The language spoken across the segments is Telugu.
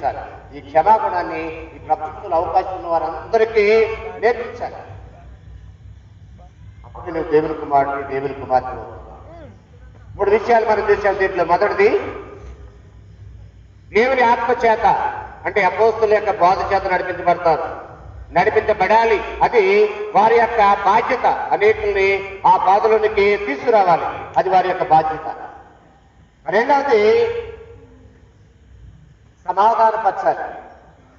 నేర్పించాలి. ఈ క్షమాగుణాన్ని ఈ ప్రపంచంలో అవకాశం ఉన్న వారందరికీ నేర్పించాలి. అప్పుడు నువ్వు దేవుని కుమారుడు, దేవుని కుమార్తె. 3 విషయాలు మనం చూసాం దీంట్లో. మొదటిది, దేవుని ఆత్మ చేత, అంటే అపోస్తుల యొక్క బోధ చేత నడిపించబడాలి. అది వారి యొక్క బాధ్యత. అనేకుల్ని ఆ బాధలోనికి తీసుకురావాలి, అది వారి యొక్క బాధ్యత. రెండవది, సమాధానపరచాలి,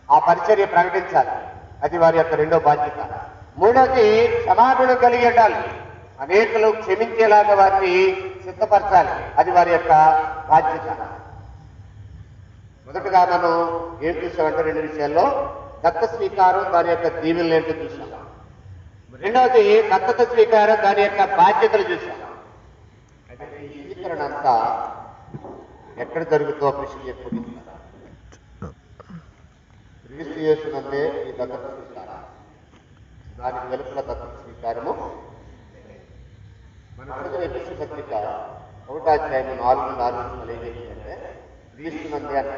ఆ పరిచర్య ప్రకటించాలి, అది వారి యొక్క రెండో బాధ్యత. మూడవది, క్షమాగుణం కలిగి ఉండాలి, అనేకులు క్షమించేలాగా వారిని సిద్ధపరచాలి, అది వారి యొక్క బాధ్యత. మొదటగా మనం ఏం చూసామంటే 2 విషయాల్లో దత్త స్వీకారం, దాని యొక్క దీవెనలు ఏంటో చూసాం. రెండవది, దత్తత స్వీకారం, దాని యొక్క బాధ్యతలు చూసాం. అయితే ఈ స్వీకరణ అంతా ఎక్కడ జరుగుతుందో ప్రశ్న ఎప్పుడు క్రీస్తు యేసునందే ఈ దత్తత స్వీకారం, దానికి వెలుపల దత్తత స్వీకారము. మన చదివిన ఎఫెసీ పత్రిక 1వ అధ్యాయం 4 ఏం చేసిందంటే క్రీస్తునందే అన్న.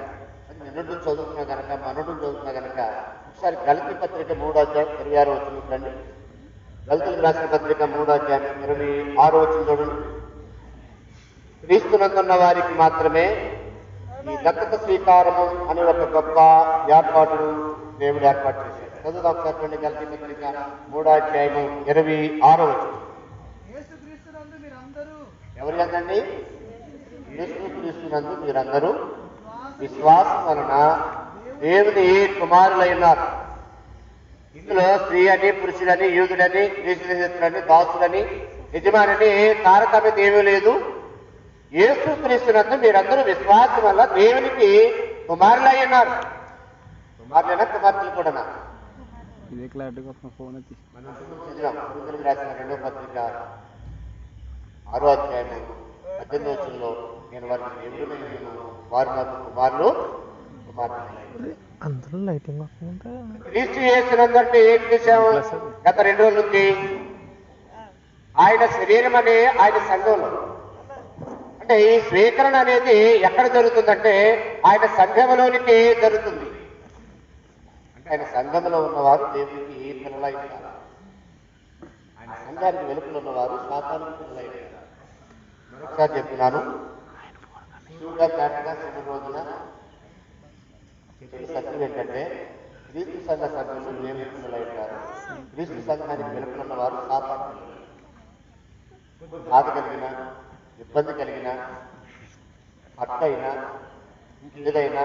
అది నిన్నుడు చదువుతున్నా కనుక, మనడు చదువుతున్నా కనుక ఒకసారి గలతీ పత్రిక 3వ అధ్యాయం 26వ వచనం చూడండి. గలతీలకు రాసిన పత్రిక 3వ అధ్యాయం 26వ వచనం చూడండి. క్రీస్తునందున్న వారికి మాత్రమే ఈ దత్తత స్వీకారము అనే ఒక గొప్ప ఏర్పాటును దేవుడు ఏర్పాటు చేశాడు. చదువుదాం ఒకసారి గలతీ పత్రిక 3వ అధ్యాయం 26వ వచనం. ఎవరి అందండి? యేసుక్రీస్తునందు మీరందరూ విశ్వాసం వలన దేవుని కుమారులైనారు. ఇందులో స్త్రీ అని, పురుషుడని, యూదుడని, క్రీస్తుని, దాసుడని, యజమాని తారతమ్యం ఏమీ లేదు. యేసుక్రీస్తునందు మీరందరూ విశ్వాసం వల్ల దేవునికి కుమారులై ఉన్నారు. కుమారులైనా, కుమార్తెలు కూడా. మనం చదివాం కొరింథీయులకు రాసిన 2వ పత్రిక 6వ అధ్యాయం 18వ వచనంలో, నేను వారికి దేవుడునైనాను, వారు నాకు కుమారులు కుమార్తెలు. క్రీస్తు యేసునందంటే ఏం చేశాము గత 2 రోజుల నుంచి? ఆయన శరీరం అనే ఆయన సంఘంలో. అంటే ఈ స్వీకరణ అనేది ఎక్కడ జరుగుతుందంటే ఆయన సంఘంలోనికి జరుగుతుంది. అంటే ఆయన సంఘంలో ఉన్నవారు దేవునికి పిల్లలై ఉంటారు, ఆయన సంఘానికి వెలుపల ఉన్నవారు సాతానుకు పిల్లలై ఉంటారు. మరొకసారి చెప్తున్నాను, చివరి రోజున చెప్పిన సత్యం ఏంటంటే క్రీస్తు సంఘ సభ్యులు దేవుని పిల్లలై ఉంటారు, క్రీస్తు సంఘానికి వెలుపల ఉన్నవారు సాతాను. బాధ కలిగిన, ఇబ్బంది కలిగిన, హత్య అయినా, ఇంకేదైనా